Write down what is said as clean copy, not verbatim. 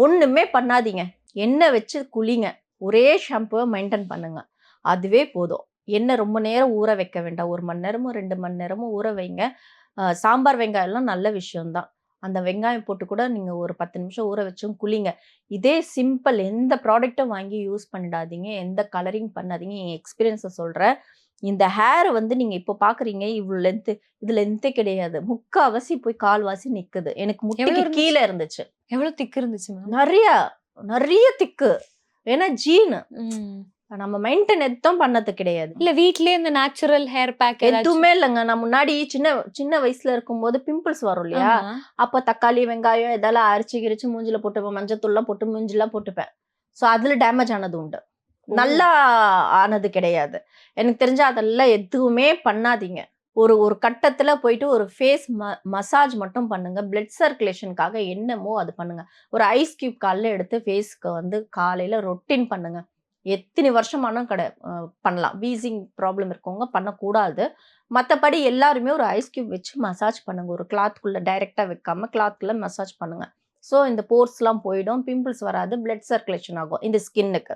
ஒண்ணுமே பண்ணாதீங்க. எண்ணெய் வச்சு குளிங்க. ஒரே ஷாம்புவ மெயின்டெயின் பண்ணுங்க. அதுவே போதும். எண்ணெய் ரொம்ப நேரம் ஊற வைக்க வேண்டாம். 1 மணி நேரமோ, 2 மணி நேரமோ ஊற வைங்க. சாம்பார் வெங்காயம்லாம் நல்ல விஷயம் தான். அந்த வெங்காயம் போட்டு கூட நீங்க ஒரு 10 நிமிஷம் ஊற வச்சும் குளிங்க. இதே சிம்பிள். எந்த ப்ராடக்ட்டும் வாங்கி யூஸ் பண்ணிடாதீங்க. எந்த கலரிங் பண்ணாதீங்க. என் எக்ஸ்பீரியன்ஸ சொல்றேன். இந்த ஹேர் வந்து நீங்க இப்போ பார்க்குறீங்க, இவ்ளோ லென்த்து. இது லென்த்தே கிடையாது. முக்காவாசி போய் கால்வாசி நிக்குது. எனக்கு எவ்வளோ முட்டிக்கு இருந்துச்சு? கீழ இருந்துச்சு. எவ்வளோ திக் இருந்துச்சு மேம்? நெறைய திக்கு. ஏன்னா ஜீனு. ம். நம்ம மெயின்டெயின் எதுவும் பண்ணது கிடையாது. இல்ல வீட்லயே இந்த நேச்சுரல் ஹேர் பேக் எதுவுமே இல்லங்க. நான் முன்னாடி சின்ன வயசுல இருக்கும்போது பிம்பிள்ஸ் வரும் இல்லையா? அப்ப தக்காளி, வெங்காயம் இதெல்லாம் அரைச்சு கிரிச்சு மூஞ்சில போட்டுப்பேன். மஞ்சத்தூள்லாம் போட்டு மூஞ்சிலாம் போட்டுப்பேன். ஸோ அதுல டேமேஜ் ஆனது உண்டு. நல்லா ஆனது கிடையாது. எனக்கு தெரிஞ்சு அதெல்லாம் எதுவுமே பண்ணாதீங்க. ஒரு கட்டத்துல போயிட்டு ஒரு ஃபேஸ் மசாஜ் மட்டும் பண்ணுங்க. பிளட் சர்க்குலேஷனுக்காக என்னமோ அது பண்ணுங்க. ஒரு ஐஸ் கியூப் காலைல எடுத்து ஃபேஸ்க்கு வந்து காலையில ரொட்டீன் பண்ணுங்க. எத்தனை வருஷமானும் பண்ணலாம். வீசிங் ப்ராப்ளம் இருக்கவங்க பண்ணக்கூடாது. மத்தபடி எல்லாருமே ஒரு ஐஸ் கியூப் வச்சு மசாஜ் பண்ணுங்க. ஒரு கிளாத்க்குள்ள டைரக்ட்டா வைக்காம கிளாத்க்குள்ள மசாஜ் பண்ணுங்க. ஸோ இந்த போர்ஸ்லாம் போயிடும். பிம்பிள்ஸ் வராது. பிளட் சர்க்குலேஷன் ஆகும் இந்த ஸ்கின்னுக்கு.